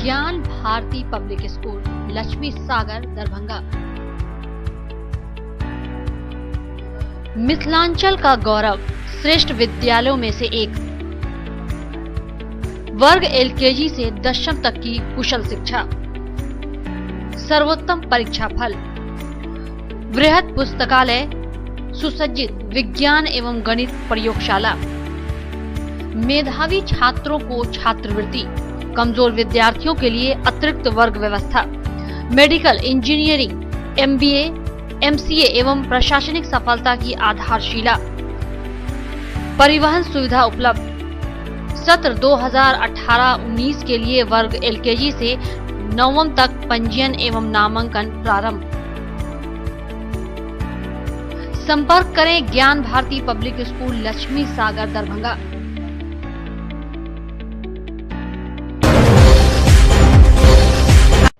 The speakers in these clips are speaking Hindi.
ज्ञान भारती पब्लिक स्कूल, लक्ष्मी सागर, दरभंगा। मिथिलांचल का गौरव, श्रेष्ठ विद्यालयों में से एक। वर्ग एलकेजी से दशम तक की कुशल शिक्षा, सर्वोत्तम परीक्षा फल, वृहद पुस्तकालय, सुसज्जित विज्ञान एवं गणित प्रयोगशाला, मेधावी छात्रों को छात्रवृत्ति, कमजोर विद्यार्थियों के लिए अतिरिक्त वर्ग व्यवस्था, मेडिकल, इंजीनियरिंग, एमबीए, एमसीए एवं प्रशासनिक सफलता की आधारशिला, परिवहन सुविधा उपलब्ध। सत्र 2018-19 के लिए वर्ग एलकेजी से 9वीं तक पंजीयन एवं नामांकन प्रारंभ। संपर्क करें ज्ञान भारती पब्लिक स्कूल, लक्ष्मी सागर, दरभंगा।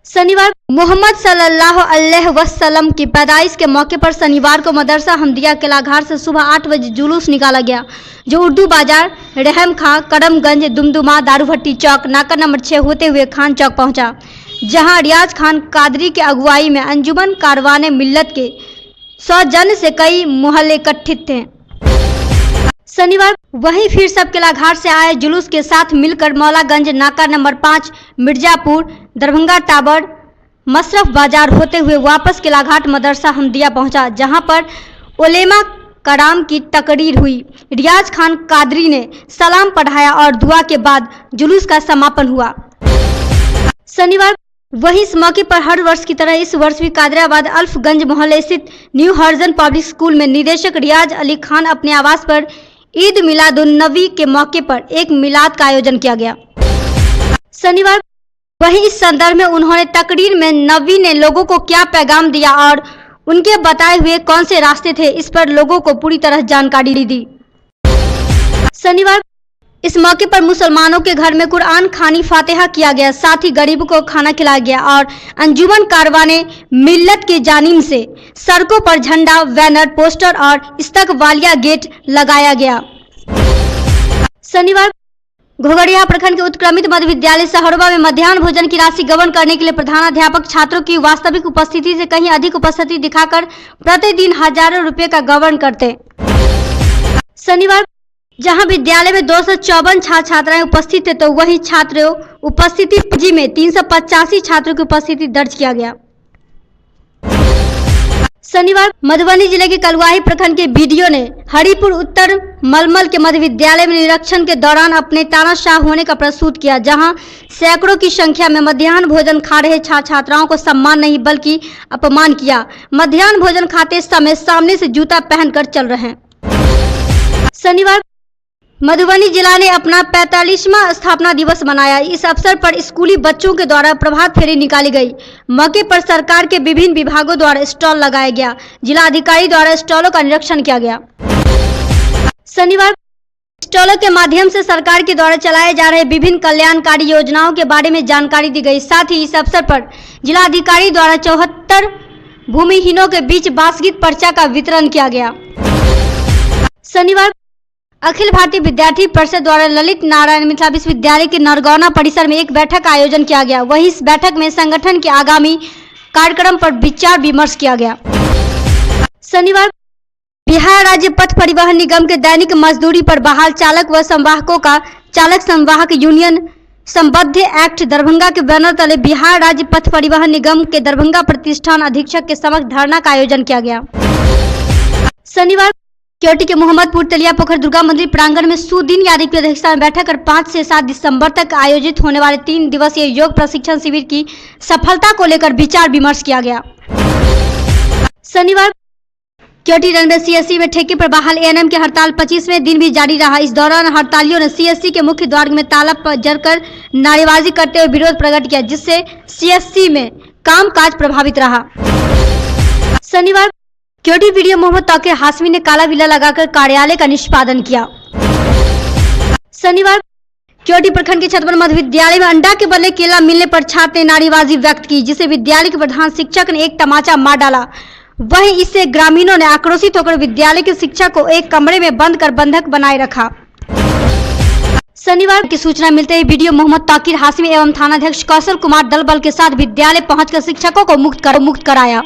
शनिवार मोहम्मद सल्लल्लाहु अलैहि वसल्लम की पैदाइश के मौके पर शनिवार को मदरसा हमदिया किलाघाट से सुबह 8 बजे जुलूस निकाला गया, जो उर्दू बाजार, रहम खां, करमगंज, दुमदुमा, दारूभट्टी चौक, नाका नंबर 6 होते हुए खान चौक पहुंचा, जहां रियाज खान कादरी के अगुवाई में अंजुमन कारवाने मिल्लत के 100 जन से कई मोहल्ले इकट्ठित थे। शनिवार वहीं फिर सब किलाघाट से आए जुलूस के साथ मिलकर मौलागंज, नाका नंबर 5, मिर्जापुर, दरभंगा टावर, मशरफ बाजार होते हुए वापस किलाघाट मदरसा हमदिया पहुंचा, जहां पर उलेमा कराम की तकरीर हुई। रियाज खान कादरी ने सलाम पढ़ाया और दुआ के बाद जुलूस का समापन हुआ। शनिवार वहीं इस मौके पर हर वर्ष की तरह इस वर्ष भी कादराबाद अल्फगंज मोहल्ले स्थित न्यू हर्जन पब्लिक स्कूल में निदेशक रियाज अली खान अपने आवास पर ईद मिलादुन्नबी के मौके पर एक मिलाद का आयोजन किया गया। शनिवार वहीं इस संदर्भ में उन्होंने तकरीर में नबी ने लोगों को क्या पैगाम दिया और उनके बताए हुए कौन से रास्ते थे, इस पर लोगों को पूरी तरह जानकारी दी। शनिवार इस मौके पर मुसलमानों के घर में कुरान खानी फातिहा किया गया, साथ ही गरीबों को खाना खिलाया गया और अंजुमन कारवाने मिल्लत की जानिब से सड़कों पर झंडा, बैनर, पोस्टर और इस्तकबालिया गेट लगाया गया। शनिवार घोघड़िया प्रखंड के उत्क्रमित मध्य विद्यालय सहरबा में मध्याह्न भोजन की राशि गबन करने के लिए प्रधानाध्यापक छात्रों की वास्तविक उपस्थिति से कहीं अधिक उपस्थिति दिखाकर प्रतिदिन हजारों रुपए का गबन करते। शनिवार जहां विद्यालय में 254 छात्र छात्राएं उपस्थित थे, तो वही छात्रों उपस्थिति पीजी में 385 छात्रों की उपस्थिति दर्ज किया गया। शनिवार मधुबनी जिले के कलुआही प्रखंड के बीडीओ ने हरिपुर उत्तर मलमल के मध्य विद्यालय में निरीक्षण के दौरान अपने तानाशाह होने का प्रस्तुत किया, जहां सैकड़ों की संख्या में मध्याह्न भोजन खा रहे छात्र छात्राओं को सम्मान नहीं बल्कि अपमान किया। मध्याह्न भोजन खाते समय सामने से जूता पहनकर चल रहे हैं। शनिवार मधुबनी जिला ने अपना 45वां स्थापना दिवस मनाया। इस अवसर पर स्कूली बच्चों के द्वारा प्रभात फेरी निकाली गई। मौके पर सरकार के विभिन्न विभागों द्वारा स्टॉल लगाया गया। जिला अधिकारी द्वारा स्टॉलों का निरीक्षण किया गया। शनिवार स्टॉलों के माध्यम से सरकार के द्वारा चलाए जा रहे विभिन्न कल्याणकारी योजनाओं के बारे में जानकारी दी गई। साथ ही इस अवसर पर जिला अधिकारी द्वारा 74 भूमिहीनों के बीच बासगीत पर्चा का वितरण किया गया। शनिवार अखिल भारतीय विद्यार्थी परिषद द्वारा ललित नारायण मिथिला विश्वविद्यालय के नरगौना परिसर में एक बैठक का आयोजन किया गया। वहीं इस बैठक में संगठन के आगामी कार्यक्रम पर विचार विमर्श किया गया। शनिवार बिहार राज्य पथ परिवहन निगम के दैनिक मजदूरी पर बहाल चालक व संवाहकों का चालक संवाहक यूनियन संबद्ध एक्ट दरभंगा के बैनर तले बिहार राज्य पथ परिवहन निगम के दरभंगा प्रतिष्ठान अधीक्षक के समक्ष धरना का आयोजन किया गया। शनिवार क्योटी के मोहम्मदपुर तलिया पोखर दुर्गा मंदिर प्रांगण में सुदीन यादव की अध्यक्षता में बैठक कर 5 से 7 दिसंबर तक आयोजित होने वाले 3 दिवसीय योग प्रशिक्षण शिविर की सफलता को लेकर विचार विमर्श किया गया। शनिवार क्योटी रेलवे सीएससी में ठेके पर बहाल एएनएम की हड़ताल 25वें दिन भी जारी रहा। इस दौरान हड़तालियों ने सीएससी के मुख्य द्वार में ताला जड़कर नारेबाजी करते हुए विरोध प्रकट किया, जिससे सीएससी में कामकाज प्रभावित रहा। शनिवार क्योटी वीडियो मोहम्मद तौकीर हाशमी ने काला बिल्ला लगाकर कार्यालय का निष्पादन किया। शनिवार क्योटी प्रखंड के छतवन मध्य विद्यालय में अंडा के बदले केला मिलने पर छात्र ने नारेबाजी व्यक्त की, जिसे विद्यालय के प्रधान शिक्षक ने एक तमाचा मार डाला। वहीं इससे ग्रामीणों ने आक्रोशित होकर विद्यालय के शिक्षक को एक कमरे में बंद कर बंधक बनाए रखा। शनिवार की सूचना मिलते ही वीडियो मोहम्मद ताकिर हाशमी एवं थानाध्यक्ष कौशल कुमार दल बल के साथ विद्यालय पहुंचकर शिक्षकों को मुक्त कराया।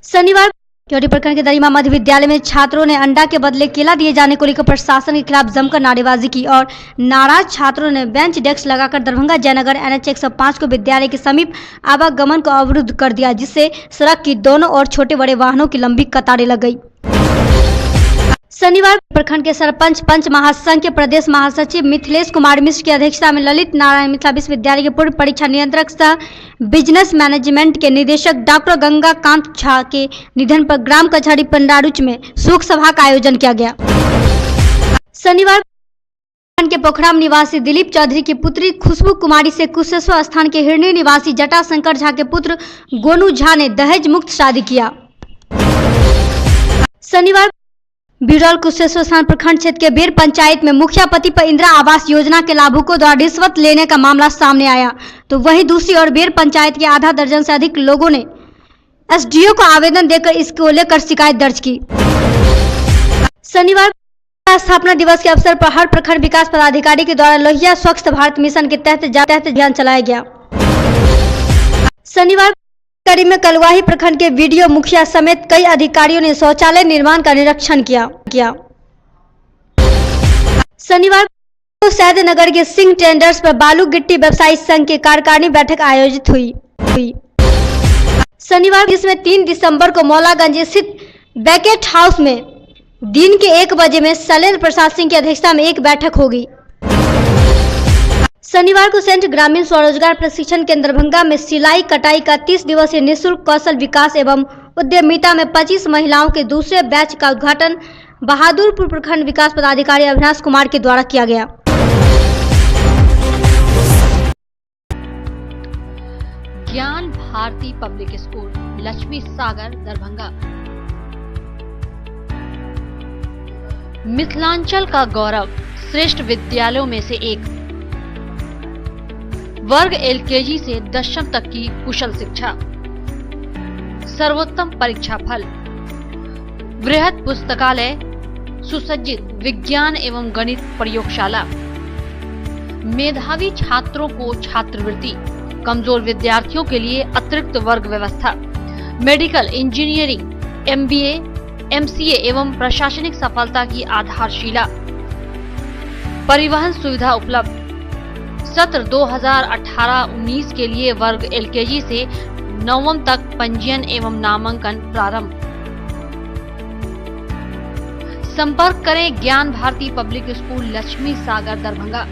शनिवार चौरी प्रखंड के दरिमा मध्य विद्यालय में छात्रों ने अंडा के बदले केला दिए जाने को लेकर प्रशासन के खिलाफ जमकर नारेबाजी की और नाराज छात्रों ने बेंच डेस्क लगाकर दरभंगा जयनगर NH 105 को विद्यालय के समीप आवागमन को अवरुद्ध कर दिया, जिससे सड़क की दोनों ओर छोटे बड़े वाहनों की लंबी कतारें लग गई। शनिवार प्रखंड के सरपंच पंच महासंघ के प्रदेश महासचिव मिथिलेश कुमार मिश्र की अध्यक्षता में ललित नारायण मिथिला विश्वविद्यालय के पूर्व परीक्षा नियंत्रक सह बिजनेस मैनेजमेंट के निदेशक डॉक्टर गंगा कांत झा के निधन पर ग्राम कचहरी पंडारुच में शोक सभा का आयोजन किया गया। शनिवार के पोखराम निवासी दिलीप चौधरी की पुत्री खुशबू कुमारी से कुशेश्वर स्थान के हिरनी निवासी जटा शंकर झा के पुत्र गोनू झा ने दहेज मुक्त शादी किया। शनिवार बिरौल कुशेश्वर स्थान प्रखंड क्षेत्र के बेर पंचायत में मुखिया पति पर इंदिरा आवास योजना के लाभुकों द्वारा रिश्वत लेने का मामला सामने आया, तो वहीं दूसरी ओर बेर पंचायत के आधा दर्जन से अधिक लोगों ने SDO को आवेदन देकर इसको लेकर शिकायत दर्ज की। शनिवार स्थापना दिवस के अवसर पर हर प्रखंड विकास पदाधिकारी के द्वारा लोहिया स्वच्छ भारत मिशन के तहत अभियान चलाया गया। शनिवार कड़ी में कलवाही प्रखंड के वीडियो मुखिया समेत कई अधिकारियों ने शौचालय निर्माण का निरीक्षण किया। शनिवार को सैदनगर के सिंह टेंडर्स पर बालू गिट्टी व्यवसायी संघ की कार्यकारिणी बैठक आयोजित हुई। शनिवार जिसमें 3 दिसंबर को मौलागंज स्थित बैकेट हाउस में दिन के 1 बजे में शैलेंद्र प्रसाद सिंह की अध्यक्षता में एक बैठक होगी। शनिवार को सेंट ग्रामीण स्वरोजगार प्रशिक्षण केंद्र दरभंगा में सिलाई कटाई का 30 दिवसीय निःशुल्क कौशल विकास एवं उद्यमिता में 25 महिलाओं के दूसरे बैच का उद्घाटन बहादुरपुर प्रखंड विकास पदाधिकारी अविनाश कुमार के द्वारा किया गया। ज्ञान भारती पब्लिक स्कूल लक्ष्मी सागर दरभंगा मिथिलांचल का गौरव श्रेष्ठ विद्यालयों में से एक। वर्ग LKG से 10वीं तक की कुशल शिक्षा, सर्वोत्तम परीक्षा फल, वृहद पुस्तकालय, सुसज्जित विज्ञान एवं गणित प्रयोगशाला, मेधावी छात्रों को छात्रवृत्ति, कमजोर विद्यार्थियों के लिए अतिरिक्त वर्ग व्यवस्था, मेडिकल इंजीनियरिंग, MBA, MCA एवं प्रशासनिक सफलता की आधारशिला, परिवहन सुविधा उपलब्ध। सत्र 2018-19 के लिए वर्ग LKG से 9वीं तक पंजीयन एवं नामांकन प्रारंभ। संपर्क करें ज्ञान भारती पब्लिक स्कूल लक्ष्मी सागर दरभंगा।